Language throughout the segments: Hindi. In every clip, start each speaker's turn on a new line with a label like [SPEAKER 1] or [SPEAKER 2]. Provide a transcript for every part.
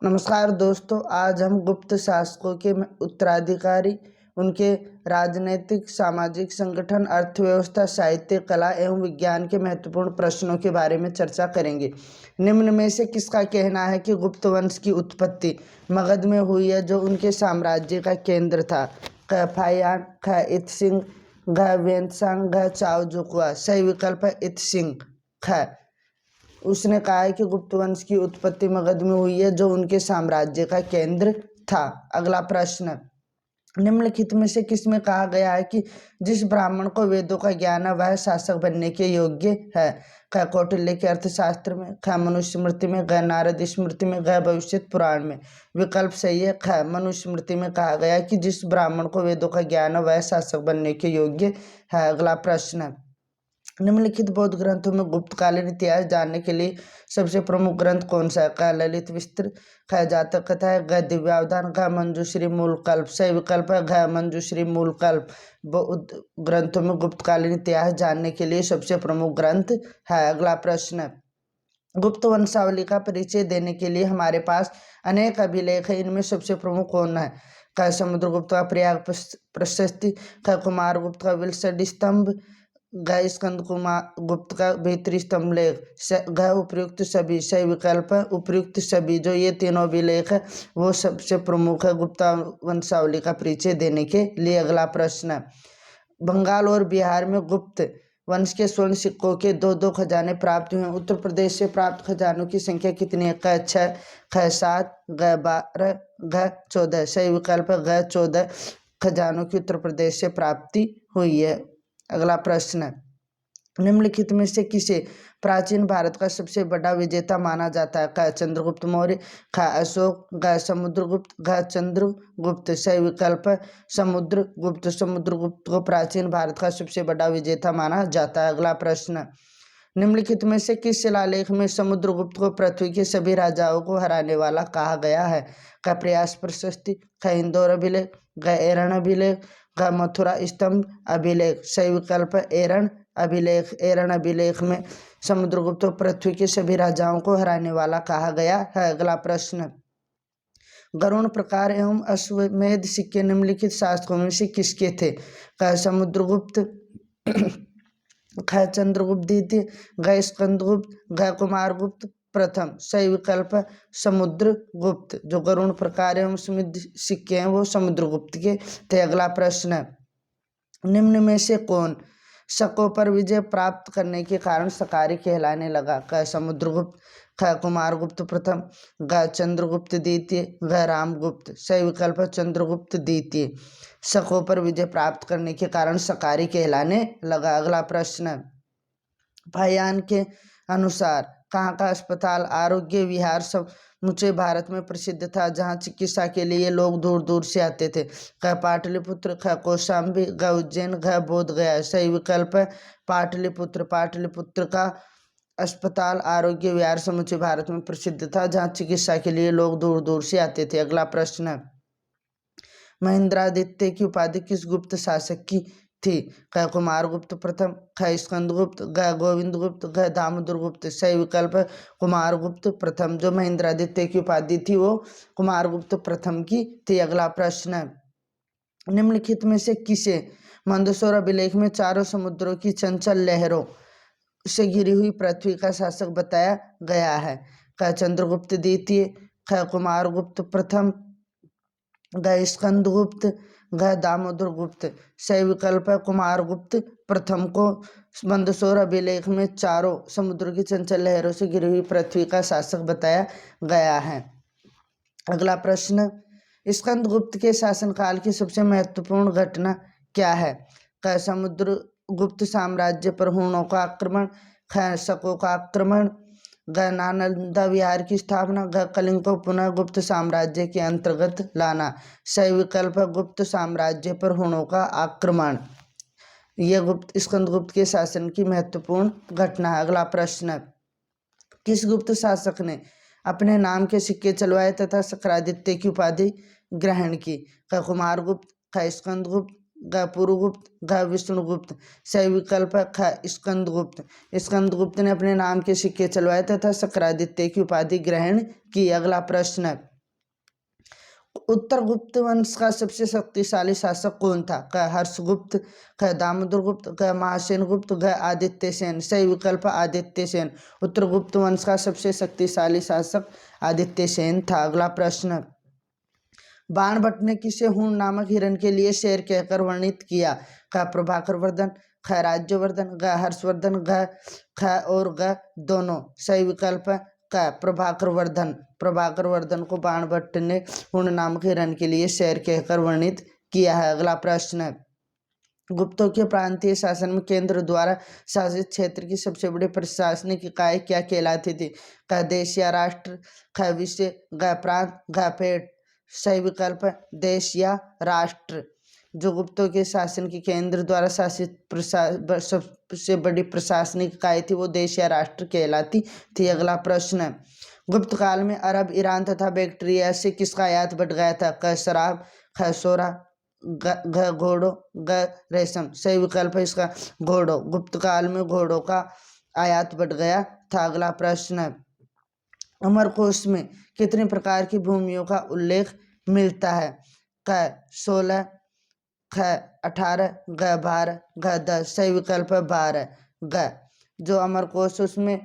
[SPEAKER 1] नमस्कार दोस्तों, आज हम गुप्त शासकों के उत्तराधिकारी, उनके राजनीतिक, सामाजिक संगठन, अर्थव्यवस्था, साहित्य, कला एवं विज्ञान के महत्वपूर्ण प्रश्नों के बारे में चर्चा करेंगे। निम्न में से किसका कहना है कि गुप्त वंश की उत्पत्ति मगध में हुई है, जो उनके साम्राज्य का केंद्र था? क फाहियान, ख इत्सिंग, घ वेन्त्सांग, घ चाओ जुक्वा। सही विकल्प है इत्सिंग, ख। उसने कहा है कि गुप्त वंश की उत्पत्ति मगध में हुई है, जो उनके साम्राज्य का केंद्र था। अगला प्रश्न, निम्नलिखित में से किसमें कहा गया है कि जिस ब्राह्मण को वेदों का ज्ञान है वह शासक बनने के योग्य है? ख कौटिल्य के अर्थशास्त्र में, ख मनुस्मृति में, ग नारद स्मृति में, ग भविष्य पुराण में। विकल्प सही है ख। मनुस्मृति में कहा गया है कि जिस ब्राह्मण को वेदों का ज्ञान है वह शासक बनने के योग्य है। अगला प्रश्न, निम्नलिखित बौद्ध ग्रंथों में गुप्तकालीन इतिहास जानने के लिए सबसे प्रमुख ग्रंथ कौन सा है? क ललित विस्तर, ख जातक कथा है, ग दिव्यावधान, घ मंजूश्री मूलकल्प। सही विकल्प है घ मंजूश्री मूलकल्प। बौद्ध ग्रंथों में गुप्तकालीन इतिहास जानने के लिए सबसे प्रमुख ग्रंथ है। अगला प्रश्न, गुप्त वंशावली का परिचय देने के लिए हमारे पास अनेक अभिलेख है, इनमें सबसे प्रमुख कौन है? क समुद्रगुप्त का प्रयाग प्रशस्ति, ख कुमार गुप्त का विलसड स्तंभ, घ स्कंद कुमार गुप्त का भीतरी स्तंभ लेख, घ उपयुक्त सभी। सही विकल्प है उपयुक्त सभी। जो ये तीनों अभिलेख है वो सबसे प्रमुख है गुप्ता वंशावली का परिचय देने के लिए। अगला प्रश्न, बंगाल और बिहार में गुप्त वंश के स्वर्ण सिक्कों के दो दो खजाने प्राप्त हुए हैं। उत्तर प्रदेश से प्राप्त खजानों की संख्या कितनी है? क 6, ख 7, ग 12, घ 14। सही विकल्प है घ 14 खजानों की उत्तर प्रदेश से प्राप्ति हुई है। अगला प्रश्न, निम्नलिखित में से किसे प्राचीन भारत का सबसे बड़ा विजेता माना जाता है? क चंद्रगुप्त मौर्य, ख अशोक, ग समुद्रगुप्त, घ चंद्रगुप्त। सही विकल्प है समुद्रगुप्त। समुद्रगुप्त को प्राचीन भारत का सबसे बड़ा विजेता माना जाता है। अगला प्रश्न, निम्नलिखित में से किस शिलालेख में समुद्रगुप्त को पृथ्वी के सभी राजाओं को हराने वाला कहा गया है? क प्रयास प्रशस्ति, ख इंदौर अभिलेख, ग एरण अभिलेख, ग मथुरा स्तंभ अभिलेख। सही विकल्प है एरण अभिलेख। एरण अभिलेख में समुद्रगुप्त को पृथ्वी के सभी राजाओं को हराने वाला कहा गया है। अगला प्रश्न, गरुण प्रकार एवं अश्वमेध सिक्के निम्नलिखित शासकों में से किसके थे? क समुद्रगुप्त, ख चंद्रगुप्त द्वितीय, घ स्कंदगुप्त, घ कुमारगुप्त प्रथम। सही विकल्प है समुद्रगुप्त। जो गरुण प्रकार एवं अश्वमेध सिक्के हैं वो समुद्रगुप्त के थे। अगला प्रश्न, निम्न में से कौन शकों पर विजय प्राप्त करने के कारण शकारी कहलाने लगा? क समुद्रगुप्त, ख कुमारगुप्त प्रथम, घ चंद्रगुप्त द्वितीय, घ रामगुप्त। सही विकल्प है चंद्रगुप्त द्वितीय। शकों पर विजय प्राप्त करने के कारण शकारी कहलाने लगा। अगला प्रश्न, फाहियान के अनुसार कहाँ का अस्पताल आरोग्य विहार समूचे भारत में प्रसिद्ध था, जहाँ चिकित्सा के लिए लोग दूर दूर से आते थे? क पाटलिपुत्र, ख कौशाम्बी, घ उज्जैन, घ बोध गया। सही विकल्प है पाटलिपुत्र। पाटलिपुत्र का अस्पताल आरोग्य विहार समूचे भारत में प्रसिद्ध था, जहाँ चिकित्सा के लिए लोग दूर दूर से आते थे। अगला प्रश्न, महेंद्रादित्य की उपाधि किस गुप्त शासक की थी? क कुमारगुप्त प्रथम, ख स्कंदगुप्त, घ गोविंदगुप्त, घ दामोदरगुप्त। सही विकल्प है कुमारगुप्त प्रथम। जो महेंद्रादित्य की उपाधि थी वो कुमारगुप्त प्रथम की थी। अगला प्रश्न, निम्नलिखित में से किसे मंदसौर अभिलेख में चारों समुद्रों की चंचल लहरों से घिरी हुई पृथ्वी का शासक बताया गया है? क चंद्रगुप्त द्वितीय, ख कुमारगुप्त प्रथम, घ स्कंदगुप्त, घ दामोदर गुप्त। सही विकल्प है कुमारगुप्त प्रथम को मंदसौर अभिलेख में चारों समुद्र की चंचल लहरों से घिरी हुई पृथ्वी का शासक बताया गया है। अगला प्रश्न, स्कंदगुप्त के शासनकाल की सबसे महत्वपूर्ण घटना क्या है? क समुद्रगुप्त साम्राज्य पर हुणों का आक्रमण, ख शकों का आक्रमण, घ नालंदा विहार की स्थापना, घ कलिंग को पुनः गुप्त साम्राज्य के अंतर्गत लाना। सही विकल्प है गुप्त साम्राज्य पर हुणों का आक्रमण। यह स्कंदगुप्त के शासन की महत्वपूर्ण घटना है। अगला प्रश्न, किस गुप्त शासक ने अपने नाम के सिक्के चलवाए तथा शक्रादित्य की उपाधि ग्रहण की? ख कुमारगुप्त, ख स्कंदगुप्त, ग पुरुगुप्त, घ विष्णुगुप्त। सही विकल्प है ख स्कंदगुप्त। स्कंदगुप्त ने अपने नाम के सिक्के चलवाए तथा शक्रादित्य की उपाधि ग्रहण की। अगला प्रश्न, उत्तर गुप्त वंश का सबसे शक्तिशाली शासक कौन था? क हर्षगुप्त, ख दामोदरगुप्त, ख महासेन गुप्त, ख आदित्य सेन। सही विकल्प आदित्य सेन। उत्तर गुप्त वंश का सबसे शक्तिशाली शासक आदित्य सेन था। अगला प्रश्न, बाणभट्ट ने किसे हूण नामक हिरण के लिए शेर कहकर वर्णित किया? ख प्रभाकर वर्धन, ख राज्यवर्धन, ग हर्षवर्धन, घ ख और ग दोनों। सही विकल्प है क प्रभाकर वर्धन। प्रभाकर वर्धन को बाणभट्ट ने हूण नामक हिरण के लिए शेर कहकर वर्णित किया है। अगला प्रश्न है, गुप्तों के प्रांतीय शासन में केंद्र द्वारा शासित क्षेत्र की सबसे बड़ी प्रशासनिक इकाई क्या कहलाती थी? क देश या राष्ट्र, ख विषय, ग प्रांत, घ पेट। सही विकल्प है देश या राष्ट्र। जो गुप्तों के शासन के केंद्र द्वारा शासित सबसे बड़ी प्रशासनिक इकाई थी वो देश या राष्ट्र कहलाती थी। अगला प्रश्न है, गुप्त काल में अरब, ईरान तथा बैक्टीरिया से किसका आयात बढ़ गया था? क शराब, ख सोरा, घ घोड़ों, ग रेशम। सही विकल्प है इसका घोड़ों। गुप्त काल में घोड़ों का आयात बढ़ गया था। अगला प्रश्न है, अमरकोश में कितने प्रकार की भूमियों का उल्लेख मिलता है? क 16, ख 18, ग 12, घ 10। सही विकल्प है 12 ग। जो अमरकोश उसमें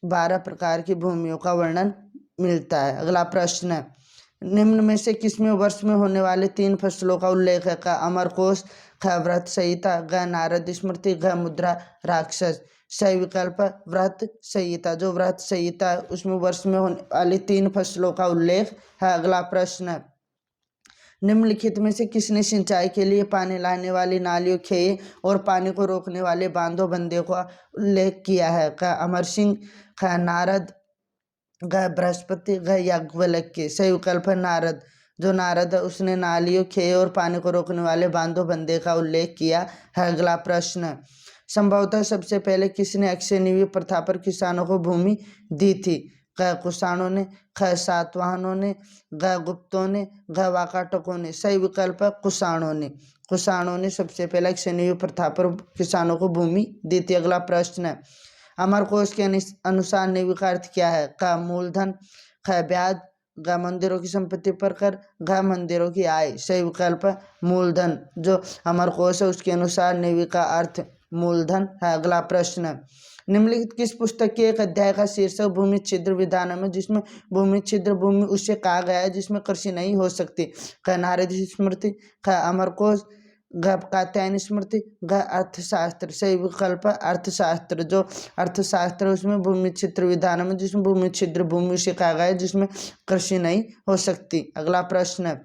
[SPEAKER 1] 12 प्रकार की भूमियों का वर्णन मिलता है। अगला प्रश्न है, निम्न में से किसमें वर्ष में होने वाले 3 फसलों का उल्लेख है? क अमरकोश, ख व्रत संहिता, ग नारद स्मृति, घ मुद्रा राक्षस। सही विकल्प व्रत संहिता। जो व्रत संहिता है उसमें वर्ष में होने वाली 3 फसलों का उल्लेख है। अगला प्रश्न, निम्नलिखित में से किसने सिंचाई के लिए पानी लाने वाली नालियों, खेय और पानी को रोकने वाले बांधों बंदे का उल्लेख किया है? क अमर सिंह, ख नारद, घ बृहस्पति, घ याज्ञवल्क्य। सही विकल्प है नारद। जो नारद है उसने नालियों, खेय और पानी को रोकने वाले बांधों बंदे का उल्लेख किया है। अगला प्रश्न, संभवतः सबसे पहले किसने अक्षय निवि प्रथा पर किसानों को भूमि दी थी? क कुषाणों ने, ख सातवाहनों ने, घ गुप्तों ने, घ वाकाटकों ने। सही विकल्प है कुषाणों ने। कुषाणों ने सबसे पहले अक्षय निवि प्रथा पर किसानों को भूमि दी थी। अगला प्रश्न है, अमरकोश के अनुसार निवि का अर्थ क्या है? क मूलधन, ख ब्याज, घ मंदिरों की संपत्ति पर कर, घ मंदिरों की आय। सही विकल्प है मूलधन। जो अमरकोश है उसके अनुसार निवि का अर्थ मूलधन है। अगला प्रश्न है, निम्नलिखित किस पुस्तक के एक अध्याय का शीर्षक भूमि छिद्र विधान में, जिसमें भूमि छिद्र भूमि उससे कहा गया है जिसमें कृषि नहीं हो सकती? क नारद स्मृति, ख अमरकोश, घ कात्यायन स्मृति, घ अर्थशास्त्र। सही विकल्प अर्थशास्त्र। जो अर्थशास्त्र है उसमें भूमि छिद्र विधान में, जिसमें भूमि छिद्र भूमि उसे कहा गया है जिसमें कृषि नहीं हो सकती। अगला प्रश्न है,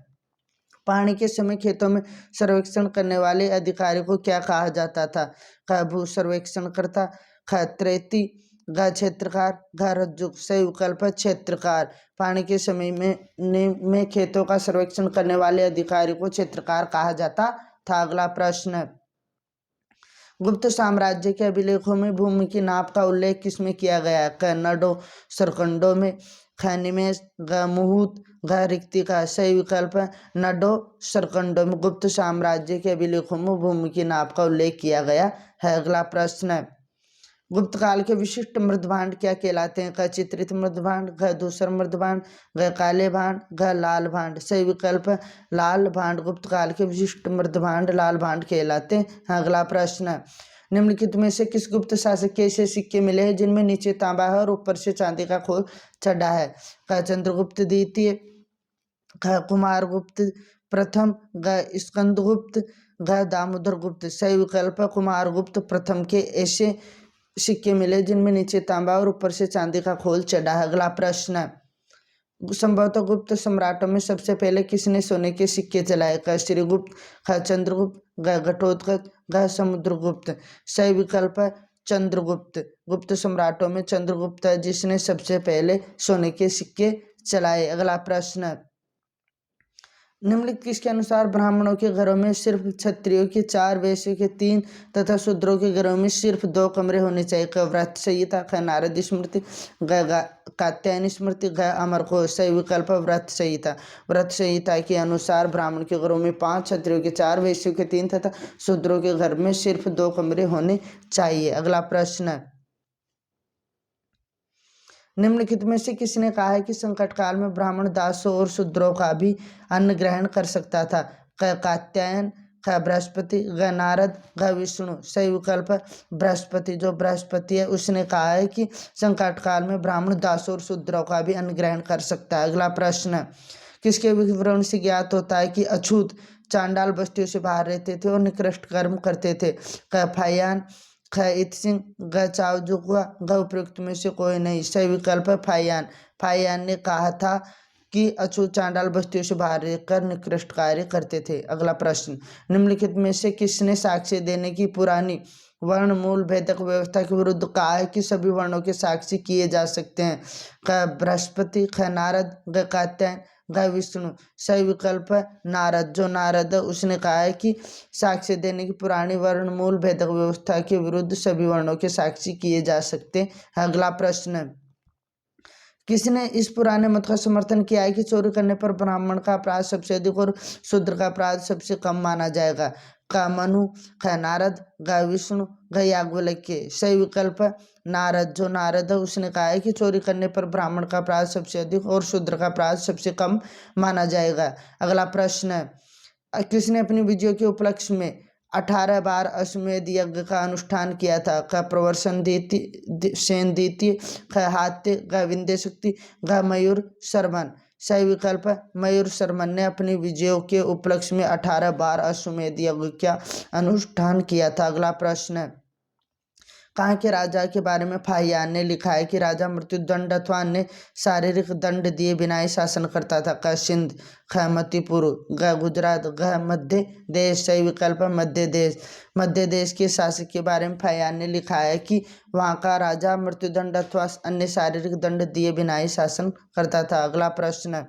[SPEAKER 1] पानी के समय खेतों में सर्वेक्षण करने वाले अधिकारी को क्या कहा जाता था? ख भू सर्वेक्षणकर्ता, ख त्रेती, घ क्षेत्रकार, घ रज्जुक। सही विकल्प है क्षेत्रकार। पानी के समय में खेतों का सर्वेक्षण करने वाले अधिकारी को क्षेत्रकार कहा जाता था। अगला प्रश्न, गुप्त साम्राज्य के अभिलेखों में भूमि की नाप का उल्लेख किसमें किया गया है? क नडों सरकंडों में, ख निमेष, घ मुहूर्त, घ रिक्तिका। सही विकल्प है नडों सरकंडों में गुप्त साम्राज्य के अभिलेखों में भूमि की नाप का उल्लेख किया गया है। अगला प्रश्न है, गुप्त काल के विशिष्ट मृदभांड क्या कहलाते हैं? क चित्रित मृदभांड, घ धूसर मृदभांड, घ काले भांड, घ लाल भांड। सही विकल्प है लाल भांड। गुप्त काल के विशिष्ट मृदभांड लाल भांड कहलाते हैं। अगला प्रश्न है, निम्नलिखित में से किस गुप्त शासक के ऐसे सिक्के मिले हैं जिनमें नीचे तांबा है और ऊपर से चांदी का खोल चढ़ा है? क चंद्रगुप्त द्वितीय, ख कुमारगुप्त प्रथम, घ स्कंदगुप्त, घ दामोदरगुप्त। सही विकल्प है कुमारगुप्त प्रथम के ऐसे सिक्के मिले जिनमें नीचे तांबा और ऊपर से चांदी का खोल चढ़ा है। अगला प्रश्न है, संभवतः गुप्त सम्राटों में सबसे पहले किसने सोने के सिक्के चलाए? क श्रीगुप्त, ख चंद्रगुप्त, घ घटोत्कच, घ समुद्रगुप्त। सही विकल्प है चंद्रगुप्त। गुप्त सम्राटों में चंद्रगुप्त है जिसने सबसे पहले सोने के सिक्के चलाए। अगला प्रश्न, निम्नलिखित किसके अनुसार ब्राह्मणों के घरों में सिर्फ क्षत्रियों के 4, वैश्यों के 3 तथा शूद्रों के घरों में सिर्फ 2 कमरे होने चाहिए? क व्रत संहिता, ख नारद स्मृति, कात्यायनी स्मृति, ग अमरकोश। सही विकल्प व्रत संहिता। व्रत संहिता के अनुसार ब्राह्मण के घरों में 5, क्षत्रियों के 4, वैश्यों के 3 तथा शूद्रों के घर में सिर्फ 2 कमरे होने चाहिए। अगला प्रश्न, निम्नलिखित में से किसने कहा है कि संकट काल में ब्राह्मण दासों और शूद्रों का भी अन्न ग्रहण कर सकता था? क कात्यायन, ख बृहस्पति, ग नारद, ग विष्णु। सही विकल्प बृहस्पति। जो बृहस्पति है उसने कहा है कि संकट काल में ब्राह्मण दासों और शूद्रों का भी अन्न ग्रहण कर सकता है। अगला प्रश्न, किसके विवरण से ज्ञात होता है कि अछूत चांडाल बस्तियों से बाहर रहते थे और निकृष्ट कर्म करते थे? क फायान, ख इत सिंह, ग चाव जुगवा, ग उपयुक्त में से कोई नहीं। सही विकल्प है फायान। फायान ने कहा था कि अछूत चांडाल बस्तियों से बाहर रहकर निकृष्ट कार्य करते थे। अगला प्रश्न, निम्नलिखित में से किसने साक्ष्य देने की पुरानी वर्ण मूल भेदक व्यवस्था के विरुद्ध कहा है कि सभी वर्णों के साक्षी किए जा सकते हैं? क बृहस्पति, ख नारद, ग कात्यायन, ग विष्णु। सही विकल्प है नारद। जो नारद है उसने कहा है कि साक्ष्य देने की पुरानी वर्ण मूल भेदक व्यवस्था के विरुद्ध सभी वर्णों के साक्षी किए जा सकते हैं। अगला प्रश्न, किसने इस पुराने मत का समर्थन किया है कि चोरी करने पर ब्राह्मण का अपराध सबसे अधिक और शूद्र का अपराध सबसे कम माना जाएगा? क मनु, ख नारद, ग विष्णु, ग याज्ञवल्क्य। सही विकल्प है नारद। जो नारद है उसने कहा है कि चोरी करने पर ब्राह्मण का अपराध सबसे अधिक और शूद्र का अपराध सबसे कम माना जाएगा। अगला प्रश्न है, किसने अपनी विजय के उपलक्ष्य में 18 बार अश्वमेध यज्ञ का अनुष्ठान किया था? क प्रवर्सन सेन द्वितीय, ख हात्य, ग विंध्य शक्ति, ग मयूर शर्मन। सही विकल्प है मयूर शर्मन ने अपनी विजयों के उपलक्ष्य में 18 बार अश्वमेध यज्ञ का अनुष्ठान किया था। अगला प्रश्न है, कहाँ के राजा के बारे में फाहियान ने लिखा है कि राजा मृत्युदंड अथवा अन्य शारीरिक दंड दिए बिना ही शासन करता था? क सिंध, ख मणिपुर, ग गुजरात, ग मध्य देश। सही विकल्प है मध्य देश। मध्य देश के शासक के बारे में फाहियान ने लिखा है कि वहाँ का राजा मृत्युदंड अथवा अन्य शारीरिक दंड दिए बिना ही शासन करता था। अगला प्रश्न,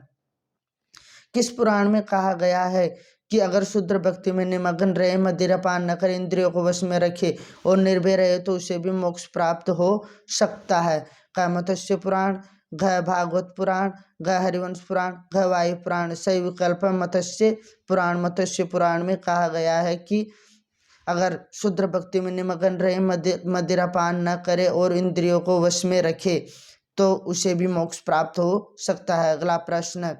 [SPEAKER 1] किस पुराण में कहा गया है कि अगर शूद्र भक्ति में निमग्न रहे, मदिरा पान न करे, इंद्रियों को वश में रखे और निर्भय रहे तो उसे भी मोक्ष प्राप्त हो सकता है? क मत्स्य पुराण, घ भागवत पुराण, घ हरिवंश पुराण, घ वायु पुराण। सही विकल्प है मत्स्य पुराण। मत्स्य पुराण में कहा गया है कि अगर शूद्र भक्ति में निमग्न रहे, मदिरा पान न करे और इंद्रियों को वश में रखे तो उसे भी मोक्ष प्राप्त हो सकता है। अगला प्रश्न,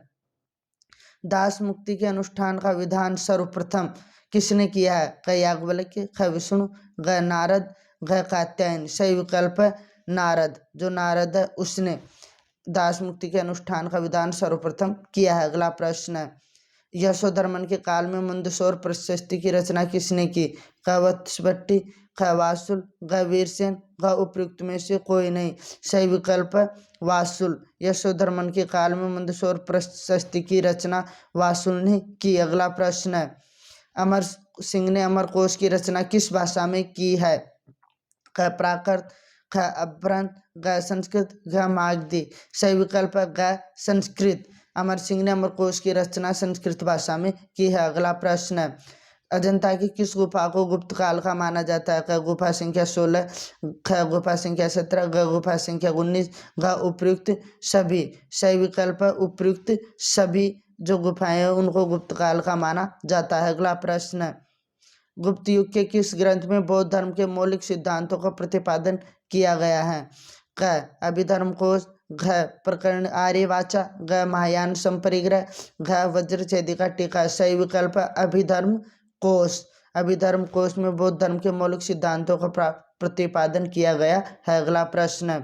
[SPEAKER 1] दास मुक्ति के अनुष्ठान का विधान सर्वप्रथम किसने किया है? क याज्ञवल्क्य, ख विष्णु, ग नारद, घ कात्यायन। सही विकल्प है नारद। जो नारद है उसने दास मुक्ति के अनुष्ठान का विधान सर्वप्रथम किया है। अगला प्रश्न है, यशोधर्मन के काल में मंदसौर प्रशस्ति की रचना किसने की? क वत्सभट्टी, ख वासुल, ग वीरसेन, ग उपयुक्त में से कोई नहीं। सही विकल्प है वासुल। यशोधर्मन के काल में मंदसौर प्रशस्ति की रचना वासुल ने की। अगला प्रश्न है, अमर सिंह ने अमरकोश की रचना किस भाषा में की है? क प्राकृत, ख अभ्रंत, ग संस्कृत, घ मागधी। सही विकल्प है ग संस्कृत। अमर सिंह ने अमरकोश की रचना संस्कृत भाषा में की है। अगला प्रश्न है, अजंता की किस गुफा को गुप्त काल का माना जाता है? क गुफा संख्या 16, ख गुफा संख्या 17, ग गुफा संख्या 19, घ उपयुक्त सभी। सही विकल्प है उपयुक्त सभी। जो गुफाएं हैं उनको गुप्त काल का माना जाता है। अगला प्रश्न है, गुप्त युग के किस ग्रंथ में बौद्ध धर्म के मौलिक सिद्धांतों का प्रतिपादन किया गया है? क अभिधर्म कोश, घ प्रकरण आर्यवाचा, ग महायान संपरिग्रह, घ वज्रछेदिका टीका। सही विकल्प अभिधर्म कोश। अभिधर्म कोश में बौद्ध धर्म के मौलिक सिद्धांतों का प्रतिपादन किया गया है। अगला प्रश्न,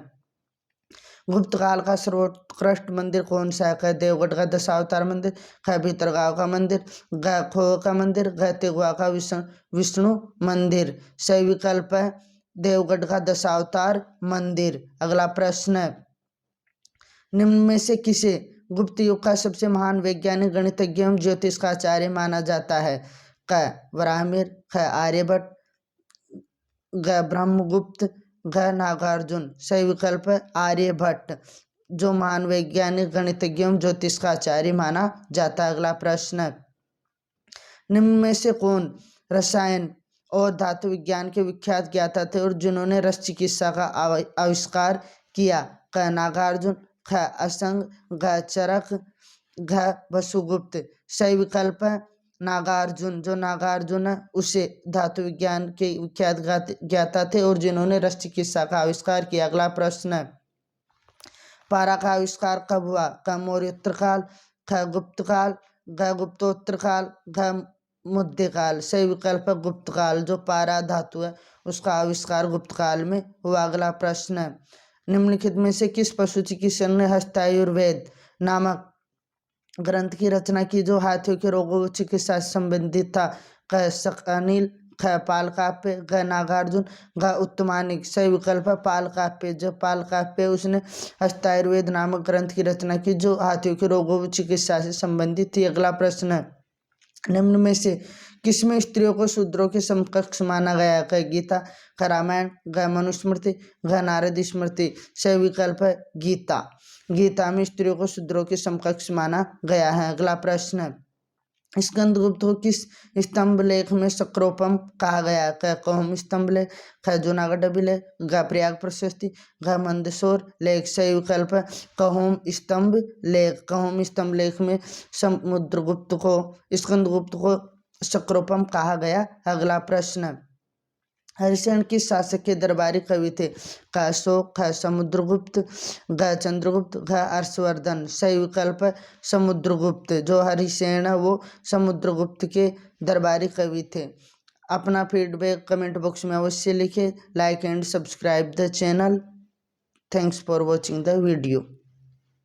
[SPEAKER 1] गुप्त काल का सर्वोत्कृष्ट मंदिर कौन सा है? क देवगढ़ का दशावतार मंदिर, ख भीतरगांव का मंदिर, ग खो का मंदिर, घ तेगुआ का विष्णु मंदिर। सही विकल्प है देवगढ़ का दशावतार मंदिर। अगला प्रश्न है, निम्न में से किसे गुप्त युग का सबसे महान वैज्ञानिक, गणितज्ञ एवं ज्योतिष का आचार्य माना जाता है? क वराहमिहिर, ख आर्यभट्ट, ग ब्रह्मगुप्त, घ नागार्जुन। सही विकल्प है आर्यभट्ट। जो महान वैज्ञानिक गणितज्ञ एवं ज्योतिष का आचार्य माना जाता है। अगला प्रश्न, निम्न में से कौन रसायन और धातु विज्ञान के विख्यात ज्ञाता थे और जिन्होंने रस चिकित्सा का आविष्कार किया? क नागार्जुन, ख असंग, घ चरक, घ वसुगुप्त। सही विकल्प है नागार्जुन। जो नागार्जुन है उसे धातु विज्ञान के विख्यात ज्ञाता थे और जिन्होंने रस चिकित्सा का आविष्कार किया। अगला प्रश्न है, पारा का आविष्कार कब हुआ? क मौर्योत्तर काल, ख गुप्त काल, घ गुप्तोत्तर काल, घ मध्यकाल। सही विकल्प है गुप्त काल। जो पारा धातु है उसका आविष्कार गुप्त काल में हुआ। अगला प्रश्न है, निम्नलिखित में से किस पशु चिकित्सक ने हस्तायुर्वेद नामक ग्रंथ की रचना की जो हाथियों के रोगों चिकित्सा से संबंधित था? क शकनिल, ख पालकाप्य, घ नागार्जुन, घ उत्तमानिक। सही विकल्प है पालकाप्य। जो पालकाप्य उसने हस्तायुर्वेद नामक ग्रंथ की रचना की जो हाथियों के रोगों चिकित्सा से संबंधित थी। अगला प्रश्न है, निम्न में से किसमें स्त्रियों को शूद्रों के समकक्ष माना गया? क गीता, ख रामायण, घ मनुस्मृति, घ नारद स्मृति। सही विकल्प है गीता। गीता में स्त्रियों को शूद्रों के समकक्ष माना गया है। अगला प्रश्न है, स्कंदगुप्त को किस स्तंभ लेख में शक्रोपम कहा गया? क कौम स्तंभ लेख, ख जूनागढ़ अभिलेख, घ प्रयाग प्रशस्ति, घ मंदसौर लेख। सही विकल्प है कहोम स्तंभ लेख। कहोम स्तंभ लेख में समुद्रगुप्त को स्कंदगुप्त को शक्रोपम कहा गया। अगला प्रश्न, हरिसेन किस शासक के दरबारी कवि थे? क अशोक, ख समुद्रगुप्त, घ चंद्रगुप्त, घ हर्षवर्धन। सही विकल्प है समुद्रगुप्त। जो हरिसेन है वो समुद्रगुप्त के दरबारी कवि थे। अपना फीडबैक कमेंट बॉक्स में अवश्य लिखें। Like and subscribe the channel. Thanks for watching the video.